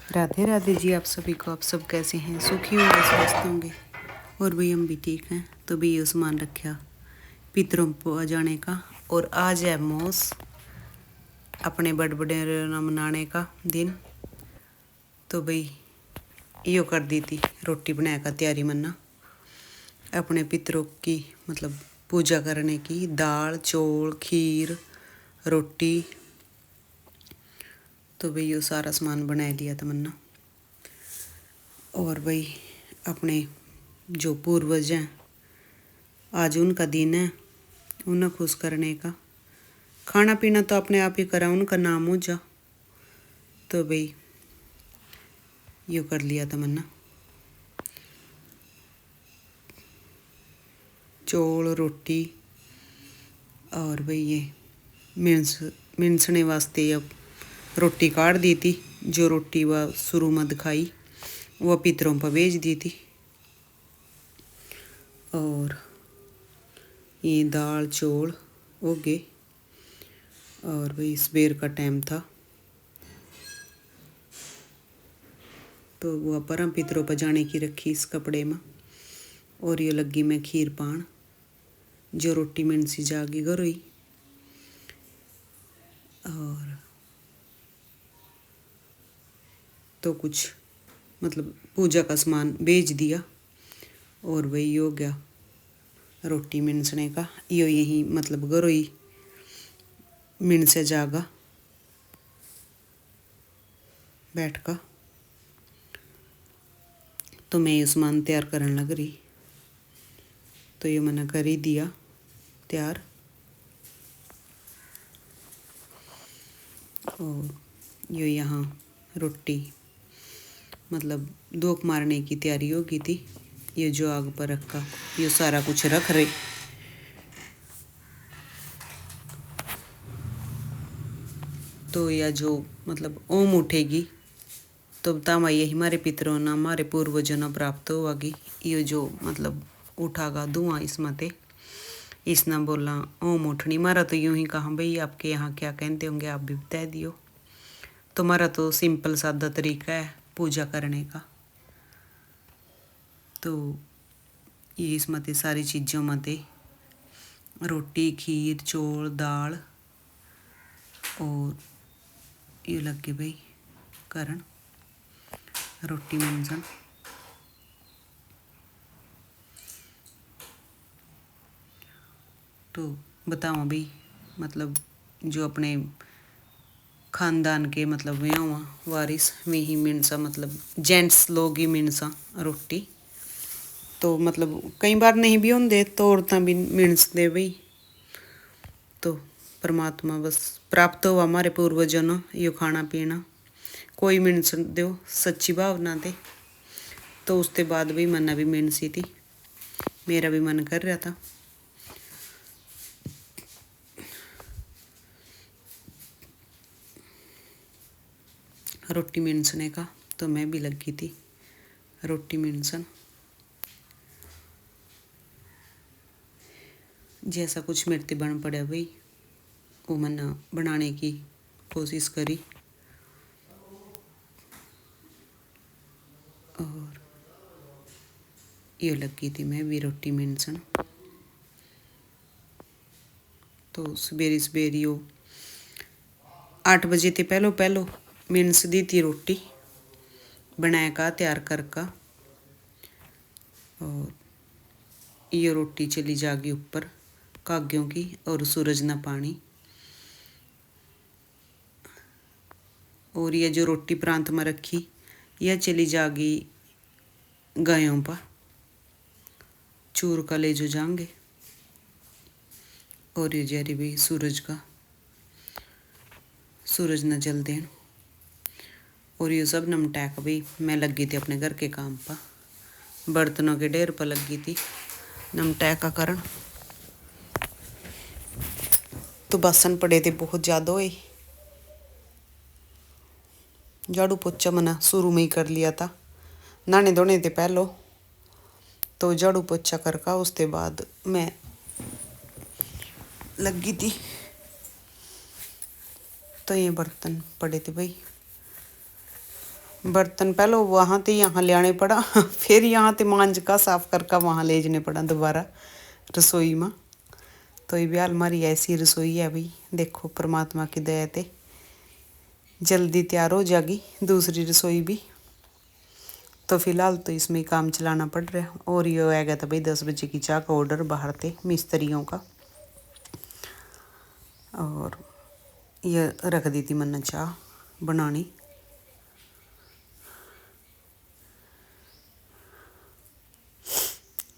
राधे राधे जी आप सभी को। आप सब कैसे हैं? सुखी होंगे, स्वस्थ होंगे। और भाई हम भी ठीक हैं। तो भी ये सामान रखा पितरों को जाने का। और आज है मोस अपने बड़ बड़े मनाने का दिन। तो भाई यो कर दी थी रोटी बनाने का तैयारी मन्ना अपने पितरों की मतलब पूजा करने की। दाल चौल खीर रोटी। तो भाई यो सारा सामान बना लिया था मन्ना। और भाई अपने जो पूर्वज हैं आज उनका दिन है, उन्हें खुश करने का। खाना पीना तो अपने आप ही करा, उनका नाम हो जा। तो भाई यो कर लिया था मन्ना। चौल रोटी और भाई ये मिनसने वास्ते अब रोटी काट दी थी। जो रोटी वह शुरू में दिखाई वह पितरों पर भेज दी थी। और ये दाल चौल हो गए। और भाई सवेर का टाइम था तो वह परम पितरों पर जाने की रखी इस कपड़े में। और ये लगी मैं खीर पान जो रोटी मिनसी जागी गरोई। और तो कुछ मतलब पूजा का सामान भेज दिया। और वही हो गया रोटी मिनसने का। यो यही मतलब गरोई मिनसे जागा बैठ का। तो मैं ये सामान तैयार करने लग रही। तो ये मैंने कर ही दिया तैयार। और यो यहाँ रोटी मतलब दोक मारने की तैयारी होगी थी। ये जो आग पर रखा ये सारा कुछ रख रहे। तो या जो मतलब ओम उठेगी तो तामाई हमारे पितरों ना हमारे पूर्वजों ना प्राप्त होगी। ये जो मतलब उठागा धुआं इसमें ते इसना बोला ओम उठनी। मारा तो यूं ही कहा भाई आपके यहाँ क्या कहते होंगे आप भी बता दियो। तो हमारा तो सिंपल सादा तरीका है पूजा करने का। तो ये इसमें ते सारी चीज़ों में ते रोटी खीर चौल दाल और ये लग गए भाई करण रोटी मंजन। तो बताओ भाई मतलब जो अपने खानदान के मतलब वे हुआ वारिस में ही मिनसा मतलब जेंट्स लोग ही मिनसा रोटी। तो मतलब कई बार नहीं भी होंगे तो औरतें भी मिनस दे भाई। तो परमात्मा बस प्राप्त हुआ हमारे पूर्वजों ने यो खाना पीना कोई मिनस दो सच्ची भावना दे। तो उसके बाद भी मना भी मिनसी थी। मेरा भी मन कर रहा था। रोटी मिनसने का। तो मैं भी लगी थी रोटी मिनसन। जैसा कुछ मेरे से बन पड़ा भाई वो मैंने बनाने की कोशिश करी। और ये लगी थी मैं भी रोटी मिनसन। तो सवेरे सवेरे 8 बजे थे पहलो मिनस दी थी रोटी बनाया का तैयार कर का। और ये रोटी चली जागी ऊपर काग्यों की और सूरज ना पानी। और ये जो रोटी प्रांत में रखी यह चली जागी गायों पर चूर का ले जो जाएंगे। और ये जारी भी सूरज न जल देन। और ये सब नमटैक भी मैं लगी थी अपने घर के काम पर बर्तनों के ढेर पर लगी थी नमटैक का कारण। तो बासन पड़े थे बहुत ज़्यादा हुए। झाड़ू पोछा मैंने शुरू में ही कर लिया था नहाने धोने थे पहलो। तो झाड़ू पोछा करका उसके बाद मैं लगी थी। तो ये बर्तन पड़े थे भाई बर्तन पहले वहाँ ते यहाँ ले आने पड़ा फिर यहाँ ते मांझ का साफ करके वहाँ ले जाने पड़ा दोबारा रसोई में। तो ये भी हमारी ऐसी रसोई है भाई, देखो परमात्मा की दया ते जल्दी तैयार हो जाएगी दूसरी रसोई भी। तो फिलहाल तो इसमें ही काम चलाना पड़ रहा है। और ये आएगा था भाई 10 बजे की चाय का ऑर्डर बाहर थे मिस्त्रियों का, और ये रख दी थी मैंने चाय बनानी।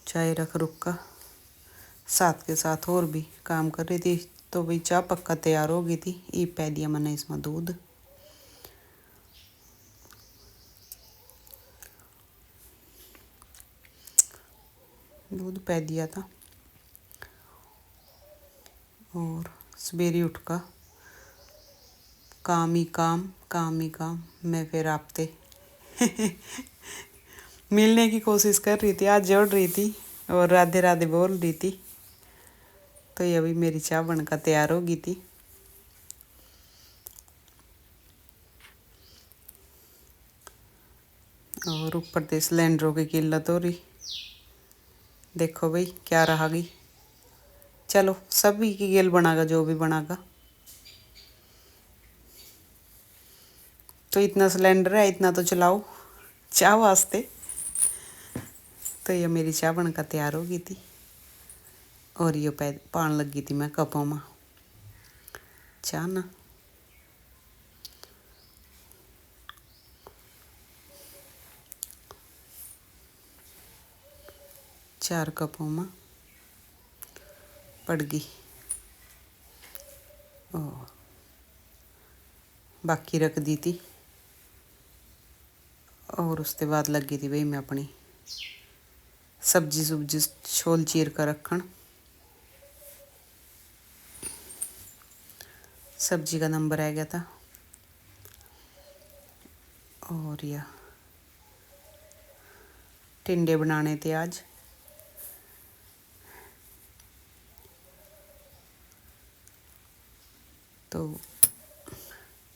चाय रख रुक का साथ के साथ और भी काम कर रही थी। तो भाई चाय पक्का तैयार हो गई थी। ये पै दिया मैंने इसमें दूध। दूध पै दिया था। और सवेरे उठ का काम ही काम, काम ही काम। मैं फिर आपते मिलने की कोशिश कर रही थी, आज जोड़ रही थी और राधे राधे बोल रही थी। तो ये अभी मेरी चाय बनकर तैयार हो गई थी। और ऊपर से सिलेंडरों की किल्लत हो रही, देखो भाई क्या रहा गई। चलो सभी की गेल बनागा जो भी बनागा। तो इतना सिलेंडर है, इतना तो चलाओ चाय वास्ते। तो ये मेरी चाय बनकर तैयार हो गई थी। और ये पान लगी थी मैं कपों में चाय ना। चार कपों में पड़ गई। और बाकी रख दी थी। और उसके बाद लगी थी भाई मैं अपनी सब्जी सुब्जी छोल चीर कर रखन। सब्जी का नंबर आ गया था। और यह टिंडे बनाने थे आज। तो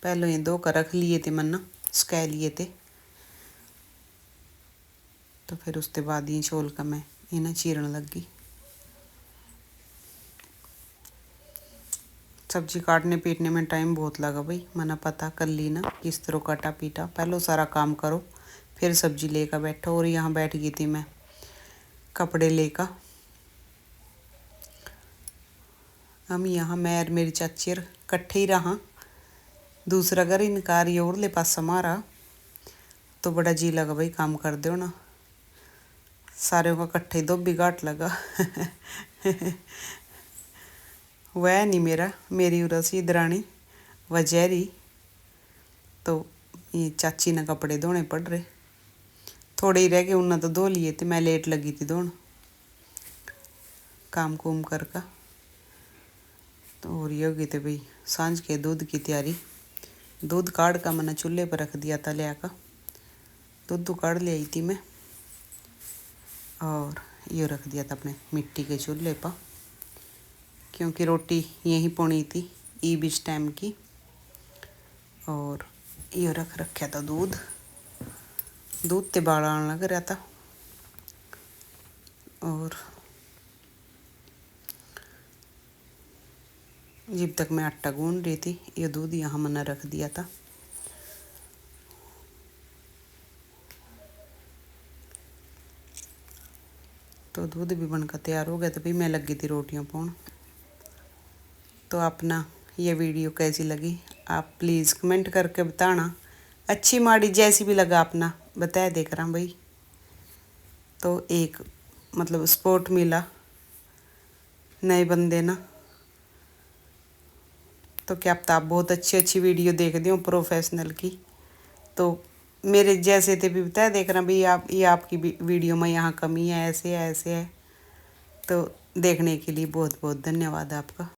पहले ये धो कर रख लिए थे मन्ना, सुखा लिए थे। तो फिर उसके बाद ये छोल का मैं इन्हें चीरन लगी। सब्जी काटने पीटने में टाइम बहुत लगा भाई, मैंने पता कर ली ना किस तरह काटा पीटा। पहले सारा काम करो फिर सब्जी लेकर बैठो। और यहाँ बैठ गई थी मैं कपड़े लेकर। हम यहाँ मैं और मेरी चाची इकट्ठे ही रहा। दूसरा घर इनकार ये और ले पास हमारा। तो बड़ा जी लगा भाई काम कर दो ना, सारे का इकट्ठे दो बिगाट लगा वह नहीं मेरी उरसी दरानी वजहरी। तो ये चाची ने कपड़े धोने पड़ रहे, थोड़े ही रह गए उन्हें तो धो लिए थे। मैं लेट लगी थी धोन काम कुम करके। तो और ये हो गई थी भाई सांझ के दूध की तैयारी। दूध काढ़ का मैंने चूल्हे पर रख दिया था ले आकर। दूध काढ़ ले आई थी मैं। और ये रख दिया था अपने मिट्टी के चूल्हे पर, क्योंकि रोटी यहीं पौनी थी ई बीच टाइम की। और ये रख रखा था दूध ते बाला आने लग रहा था। और जब तक मैं आटा गूंद रही थी ये दूध यहाँ मैंने रख दिया था। तो दूध भी बनकर तैयार हो गया। तो भाई मैं लगी थी रोटियां पाउन। तो अपना ये वीडियो कैसी लगी आप प्लीज़ कमेंट करके बताना। अच्छी माड़ी जैसी भी लगा अपना बताया देख रहा भाई। तो एक मतलब सपोर्ट मिला नए बंदे ना। तो क्या पता आप बहुत अच्छी वीडियो देख दी हो प्रोफेशनल की। तो मेरे जैसे थे भी बताया देख रहा भाई आप ये आपकी वीडियो में यहाँ कमी है, ऐसे है ऐसे है। तो देखने के लिए बहुत बहुत धन्यवाद आपका।